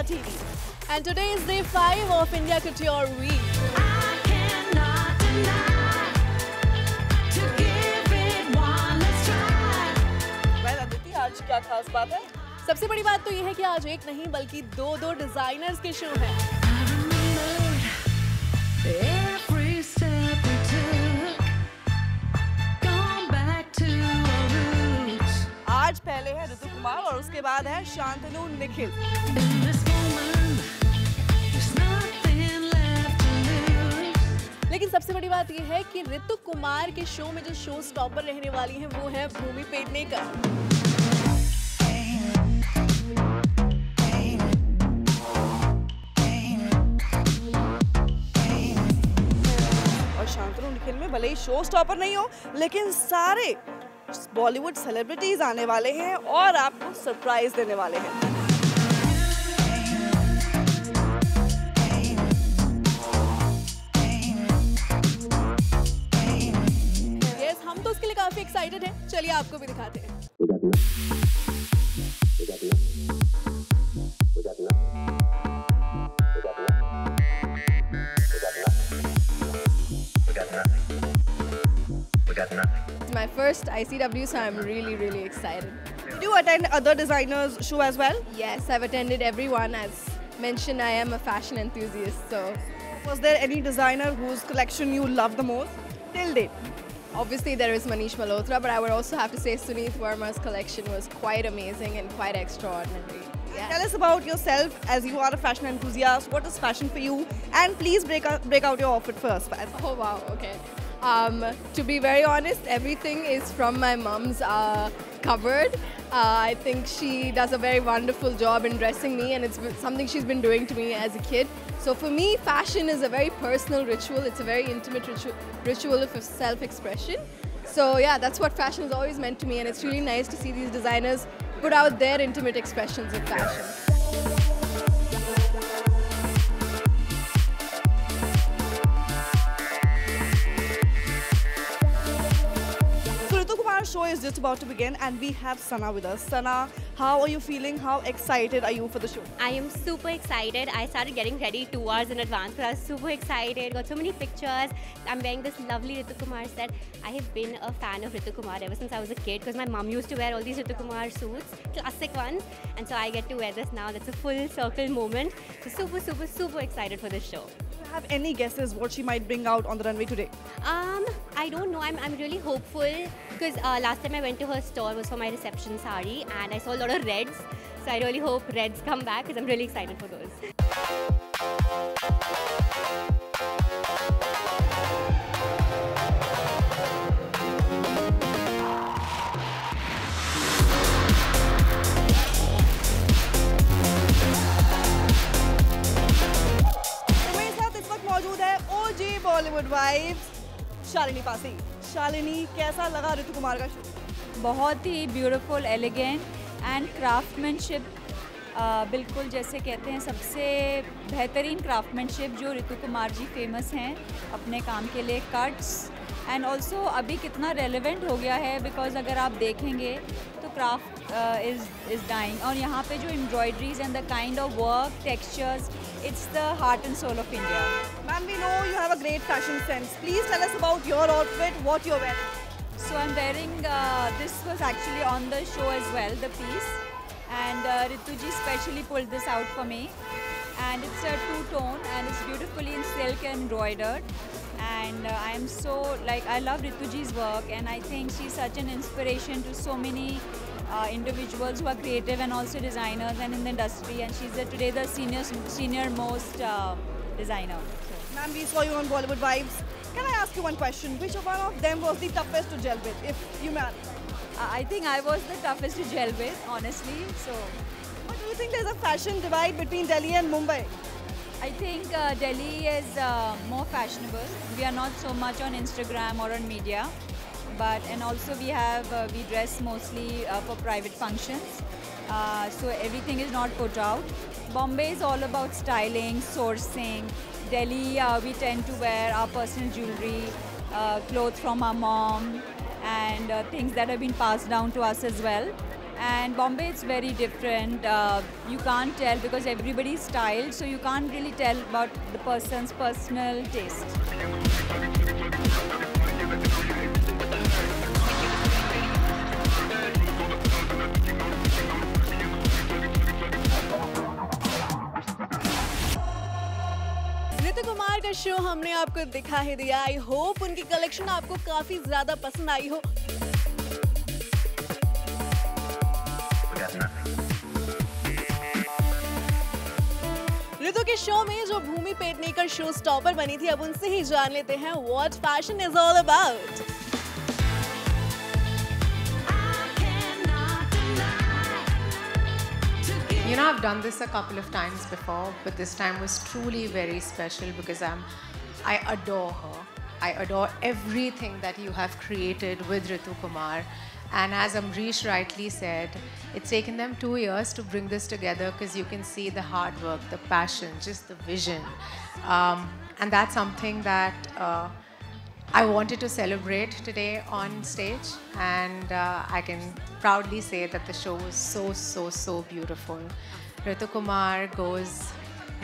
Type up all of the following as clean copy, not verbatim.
India TV. And today is day 5 of India Couture Week. I cannot deny to give it one last try. Well, Aditi, आज क्या खास बात है? सबसे बड़ी बात तो ये है कि आज एक नहीं बल्कि दो डिजाइनर्स के शो हैं। Every step we took, gone back to our roots. आज पहले है ऋतु कुमार और उसके बाद है Shantanu Nikhil. In this moment, there's nothing left to lose. लेकिन सबसे बड़ी बात ये है कि ऋतु कुमार के शो में जो शो स्टॉपर रहने वाली हैं वो है भूमि पेडनेकर। शांतनु निखिल में भले ही शो स्टॉपर नहीं हो, लेकिन सारे बॉलीवुड सेलिब्रिटीज आने वाले हैं और आपको सरप्राइज देने वाले हैं। यस, हम तो उसके लिए काफी एक्साइटेड हैं। चलिए आपको भी दिखाते हैं। It's my first ICW, so I'm really excited. Do you attend other designers' show as well? Yes, I've attended everyone. As mentioned, I am a fashion enthusiast, so Was there any designer whose collection you love the most till date? obviously there is Manish Malhotra, but I would also have to say Sunith Verma's collection was quite amazing and quite extraordinary. Yeah. Tell us about yourself, as you are a fashion enthusiast. What is fashion for you? And please break out your outfit first. Oh wow, okay. To be very honest, everything is from my mom's cupboard. I think she does a very wonderful job in dressing me, and it's something she's been doing to me as a kid. So for me, fashion is a very personal ritual. It's a very intimate ritual of self-expression. So yeah, that's what fashion has always meant to me, and it's really nice to see these designers put out their intimate expressions of fashion. Our show is just about to begin and we have Sana with us. Sana, how are you feeling? How excited are you for the show? I am super excited. I started getting ready 2 hours in advance because I was super excited. Got so many pictures. I'm wearing this lovely Ritu Kumar set. I have been a fan of Ritu Kumar ever since I was a kid because my mum used to wear all these Ritu Kumar suits, classic ones, and so I get to wear this now. That's a full circle moment. So super excited for this show. Do you have any guesses what she might bring out on the runway today? I don't know. I'm really hopeful because last time I went to her store was for my reception sari and I saw a lot of reds. So I really hope reds come back because I'm really excited for those. Bollywood vibes Shalini Pasi. Shalini, कैसा लगा ऋतु कुमार का show? बहुत ही beautiful, elegant and craftsmanship, बिल्कुल जैसे कहते हैं सबसे बेहतरीन क्राफ्टमैनशिप जो ऋतु कुमार जी फेमस हैं अपने काम के लिए। कट्स एंड ऑल्सो अभी कितना रेलेवेंट हो गया है बिकॉज अगर आप देखेंगे तो क्राफ्ट इज़ डाइंग, और यहाँ पे जो embroideries and the kind of work, textures, it's the heart and soul of India. Ma'am, we know you have a great fashion sense. Please tell us about your outfit, what you're wearing. So I'm wearing, this was actually on the show as well, the piece. And Ritu ji specially pulled this out for me. And it's a two-tone and it's beautifully in silk and embroidered. And I am so, I love Ritu ji's work, and I think she's such an inspiration to so many individuals who are creative and also designers and in the industry, and she's today the senior most designer. Ma'am, we saw you on Bollywood Vibes. Can I ask you one question? Which one of them was the toughest to gel with, if you may? I think I was the toughest to gel with, honestly. So, but do you think there's a fashion divide between Delhi and Mumbai? I think Delhi is more fashionable. We are not so much on Instagram or on media. And also we dress mostly for private functions, so everything is not put out. Bombay is all about styling, sourcing. Delhi, we tend to wear our personal jewelry, clothes from our mom, and things that have been passed down to us as well. And Bombay, it's very different. You can't tell because everybody's styled, so you can't really tell about the person's personal taste. ऋतु कुमार का show हमने आपको दिखा ही दिया। I hope उनकी collection आपको काफी ज्यादा पसंद आई हो। ऋतु के शो में जो भूमि पेडनेकर शो स्टॉपर बनी थी, अब उनसे ही जान लेते हैं what fashion is all about. You know, I've done this a couple of times before, but this time was truly very special because I adore her. I adore everything that you have created with Ritu Kumar. And as Amrish rightly said, it's taken them 2 years to bring this together because you can see the hard work, the passion, just the vision. And that's something that I wanted to celebrate today on stage, and I can proudly say that the show was so beautiful. Ritu Kumar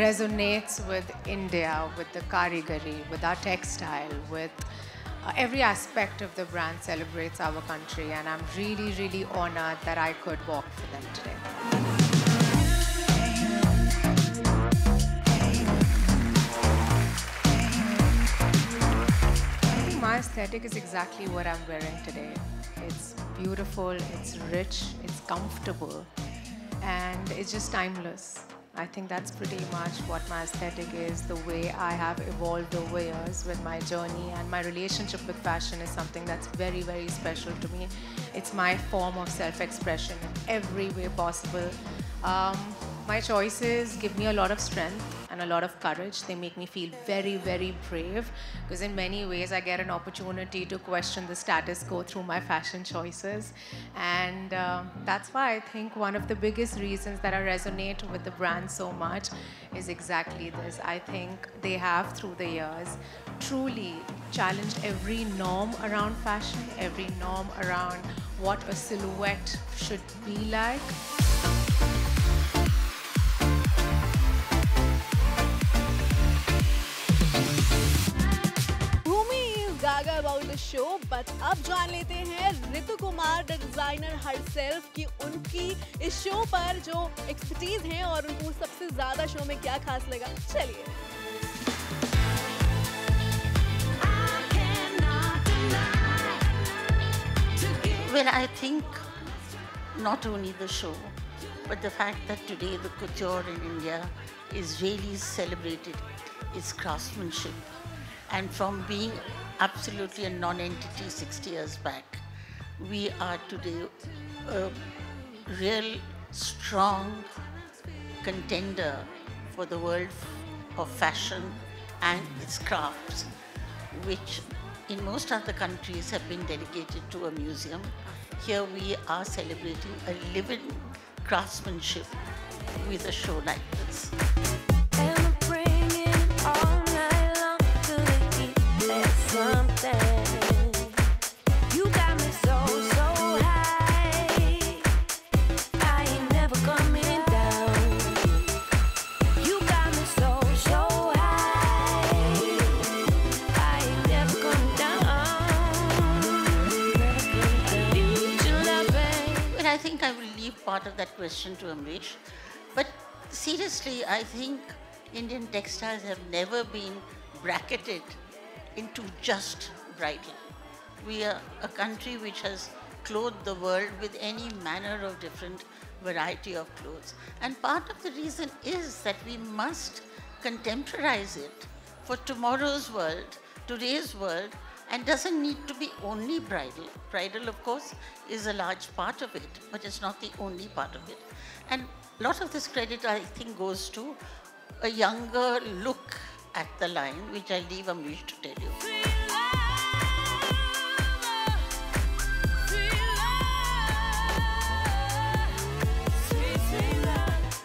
resonates with India, with the karigari, with our textile, with every aspect of the brand celebrates our country, and I'm really honored that I could walk for them today. My aesthetic is exactly what I'm wearing today. It's beautiful, it's rich, it's comfortable, and it's just timeless. I think that's pretty much what my aesthetic is. The way I have evolved over years with my journey, and my relationship with fashion is something that's very special to me. It's my form of self-expression in every way possible. My choices give me a lot of strength and a lot of courage. They make me feel very brave, because in many ways I get an opportunity to question the status quo through my fashion choices. And that's why I think one of the biggest reasons that I resonate with the brand so much is exactly this. I think they have, through the years, truly challenged every norm around fashion, every norm around what a silhouette should be like. About the show, but अब जान लेते हैं ऋतु Kumar the designer herself की उनकी इस show पर जो expertise हैं और उनको सबसे ज्यादा शो में क्या खास लगा। चलिए। Well, I think not only the show, but the fact that today the couture in India is really celebrated its craftsmanship, and from being absolutely a non-entity 60 years back, we are today a real strong contender for the world of fashion and its crafts, which in most other countries have been delegated to a museum. Here we are celebrating a living craftsmanship with a show like this. I think I will leave part of that question to Amrish. But seriously, I think Indian textiles have never been bracketed into just bridal. We are a country which has clothed the world with any manner of different variety of clothes. And part of the reason is that we must contemporize it for tomorrow's world, today's world, and doesn't need to be only bridal. Bridal, of course, is a large part of it, but it's not the only part of it. And a lot of this credit, I think, goes to a younger look at the line, which I'll leave Amrish to tell you.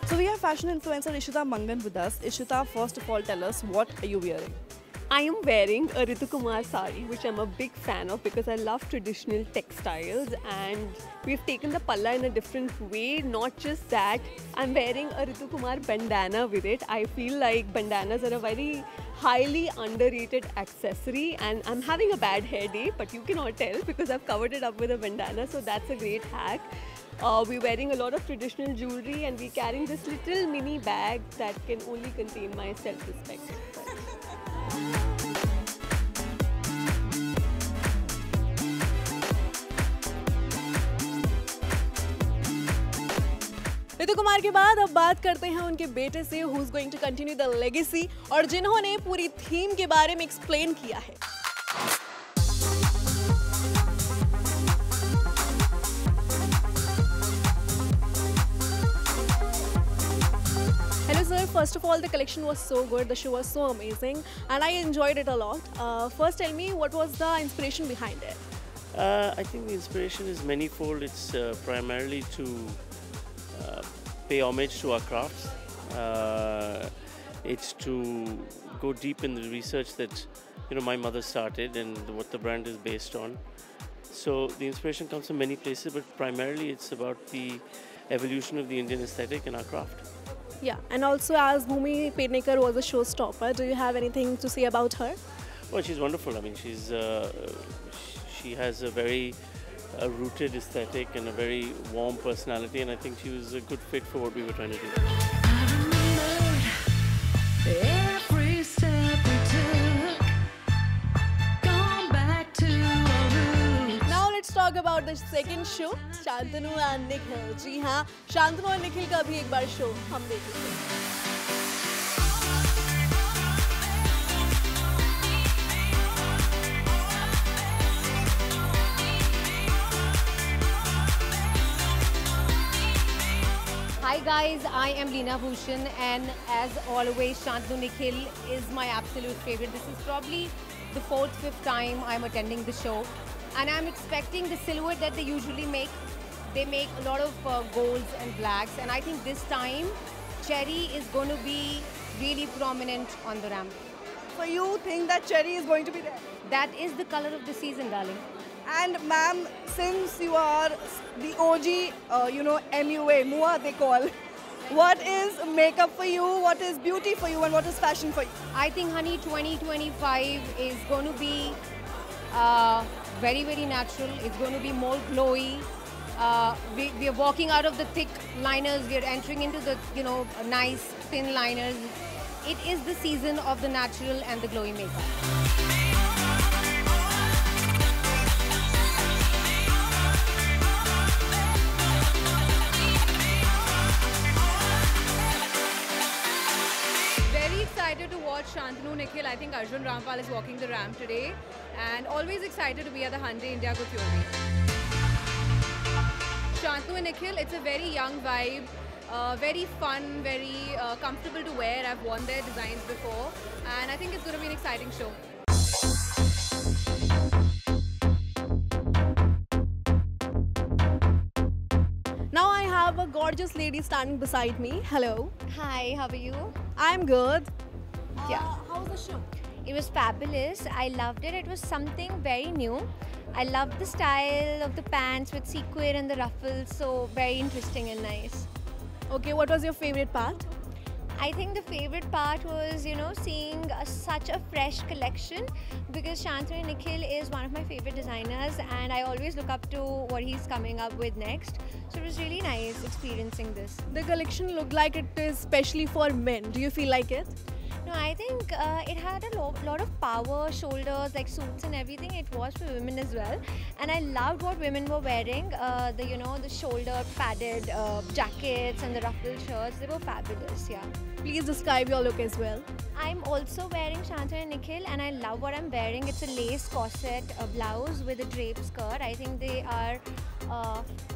So we have fashion influencer Ishita Mangan with us. Ishita, first of all, tell us, what are you wearing? I am wearing a Ritu Kumar sari, which I'm a big fan of because I love traditional textiles, and we've taken the palla in a different way. Not just that, I'm wearing a Ritu Kumar bandana with it. I feel like bandanas are a very highly underrated accessory, and I'm having a bad hair day, but you cannot tell because I've covered it up with a bandana, so that's a great hack. We're wearing a lot of traditional jewelry, and we're carrying this little mini bag that can only contain my self-respect. Ritu Kumar के बाद अब बात करते हैं उनके बेटे से, who's going to continue the legacy, और जिन्होंने पूरी थीम के बारे में एक्सप्लेन किया है. Hello sir, first of all the collection was so good, the show was so amazing and I enjoyed it a lot. First tell me, what was the inspiration behind it? I think the inspiration is manifold. It's primarily to pay homage to our crafts. It's to go deep in the research that my mother started and what the brand is based on. So the inspiration comes from many places, but primarily it's about the evolution of the Indian aesthetic and our craft. Yeah, and also as Bhumi Pednekar was a showstopper, do you have anything to say about her? Well, she's wonderful. I mean, she has a very rooted aesthetic and a very warm personality, and I think she was a good fit for what we were trying to do. Every step we took, gone back to our roots. Now let's talk about the second show, Shantanu and Nikhil. जी हाँ, शांतनु और निखिल का भी एक बार show हम देखेंगे. Hi guys, I am Leena Bhushan, and as always, Shantanu Nikhil is my absolute favorite. This is probably the fifth time I'm attending the show, and I'm expecting the silhouette that they usually make. They make a lot of golds and blacks, and I think this time cherry is going to be really prominent on the ramp. So you think that cherry is going to be there? That is the color of the season, darling. And ma'am, since you are the OG, MUA they call, what is makeup for you, what is beauty for you, and what is fashion for you? I think, honey, 2025 is going to be very, very natural. It's going to be more glowy. We are walking out of the thick liners. We are entering into the, nice thin liners. It is the season of the natural and the glowy makeup. Excited to watch Shantanu Nikhil. I think Arjun Rampal is walking the ramp today, and always excited to be at the Hyundai India Couture. Shantanu and Nikhil, it's a very young vibe, very fun, very comfortable to wear. I've worn their designs before, and I think it's going to be an exciting show. Now I have a gorgeous lady standing beside me. Hello. Hi, how are you? I'm good. Yeah. How was the show? It was fabulous. I loved it. It was something very new. I loved the style of the pants with sequin and the ruffles, so very interesting and nice. Okay, what was your favorite part? I think the favorite part was, seeing such a fresh collection, because Shantanu Nikhil is one of my favorite designers and I always look up to what he's coming up with next. So it was really nice experiencing this. The collection looked like it is specially for men. Do you feel like it? No, I think it had a lot of power, shoulders, like suits and everything. It was for women as well, and I loved what women were wearing. The shoulder padded jackets and the ruffled shirts. They were fabulous. Yeah. Please describe your look as well. I'm also wearing Shantanu and Nikhil, and I love what I'm wearing. It's a lace corset, a blouse with a draped skirt. I think they are,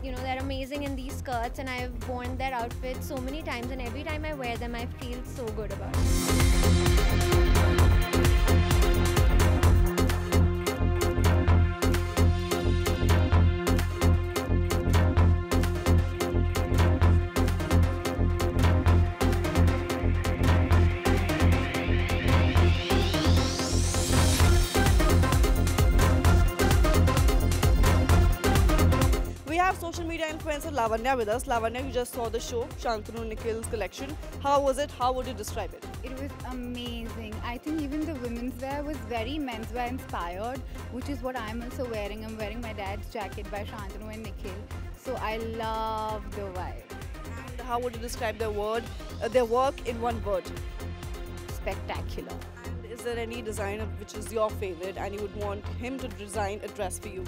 they're amazing in these skirts, and I've worn their outfits so many times, and every time I wear them, I feel so good about it. social media influencer Lavanya with us. Lavanya, you just saw the show, Shantanu Nikhil's collection. How was it? How would you describe it? It was amazing. I think even the women's wear was very menswear inspired, which is what I'm also wearing. I'm wearing my dad's jacket by Shantanu and Nikhil. So I love the vibe. And how would you describe their work in one word? Spectacular. And is there any designer which is your favorite and you would want him to design a dress for you?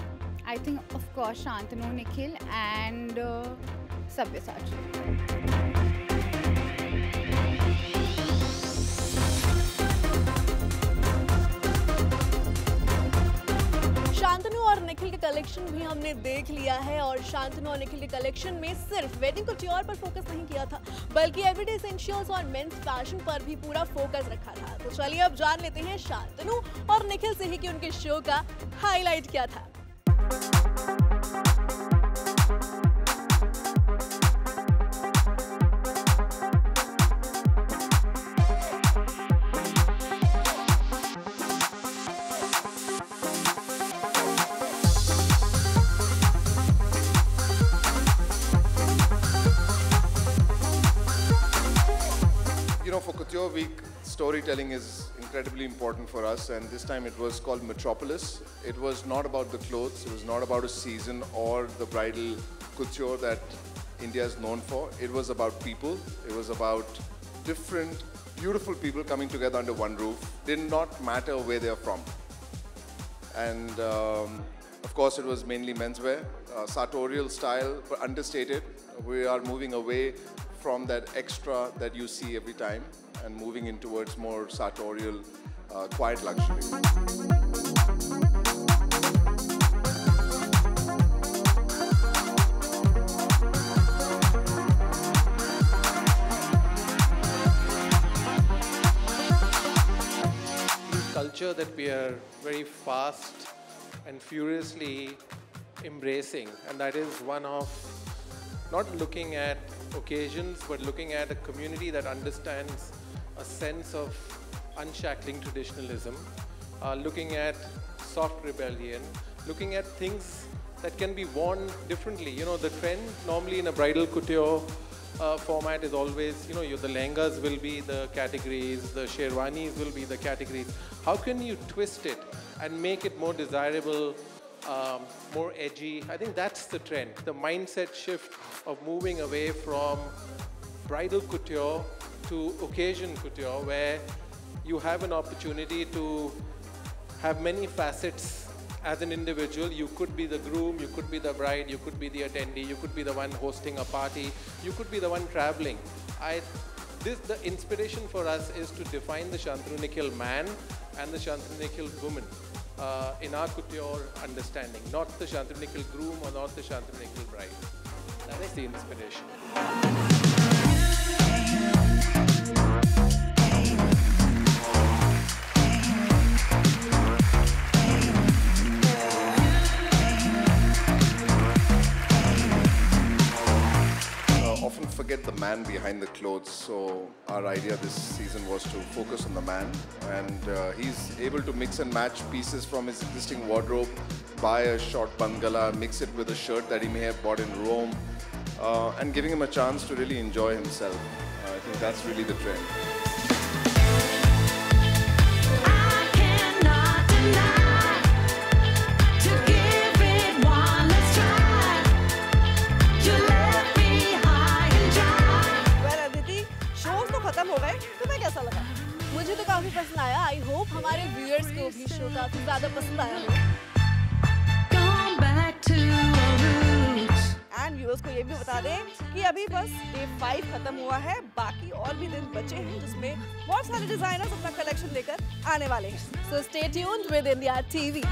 I think, of course, Shantanu Nikhil and Sabyasachi. Shantanu और निखिल के collection भी हमने देख लिया है और शांतनु और निखिल के कलेक्शन में सिर्फ वेडिंग कुट्योर पर फोकस नहीं किया था बल्कि एवरीडे एसेंशियल्स और मेंस फैशन पर भी पूरा फोकस रखा था। तो चलिए अब जान लेते हैं शांतनु और निखिल से ही कि उनके शो का हाईलाइट क्या था। You know, for Couture Week, storytelling is incredibly important for us, and this time it was called Metropolis. It was not about the clothes, it was not about a season or the bridal couture that India is known for. It was about people, it was about different, beautiful people coming together under one roof. Did not matter where they're from. And of course, it was mainly menswear, sartorial style, but understated. We are moving away from that extra that you see every time and moving in towards more sartorial, quiet luxury. Culture that we are very fast and furiously embracing, and that is one of not looking at occasions but looking at a community that understands a sense of unshackling traditionalism, looking at soft rebellion, looking at things that can be worn differently. You know, the trend normally in a bridal couture format is always, you know, the lehengas will be the categories, the sherwanis will be the categories. How can you twist it and make it more desirable, more edgy? I think that's the trend, the mindset shift of moving away from bridal couture to occasion couture, where you have an opportunity to have many facets as an individual. You could be the groom, you could be the bride, you could be the attendee, you could be the one hosting a party, you could be the one traveling. The inspiration for us is to define the Shantanu Nikhil man and the Shantanu Nikhil woman in our couture understanding, not the Shantanu Nikhil groom or not the Shantanu Nikhil bride. That is the inspiration. Often forget the man behind the clothes, so our idea this season was to focus on the man, and he's able to mix and match pieces from his existing wardrobe, buy a short bangala, mix it with a shirt that he may have bought in Rome, and giving him a chance to really enjoy himself. I think that's really the trend. खत्म हो गए, तुम्हें कैसा लगा? मुझे तो काफी पसंद आया। आई होप हमारे व्यूअर्स को भी शो काफी ज्यादा पसंद आया हो। एंड व्यूअर्स को ये भी बता दें कि अभी बस डे 5 खत्म हुआ है, बाकी और भी दिन बचे हैं जिसमें बहुत सारे डिजाइनर्स अपना कलेक्शन लेकर आने वाले हैं। So stay tuned with India TV.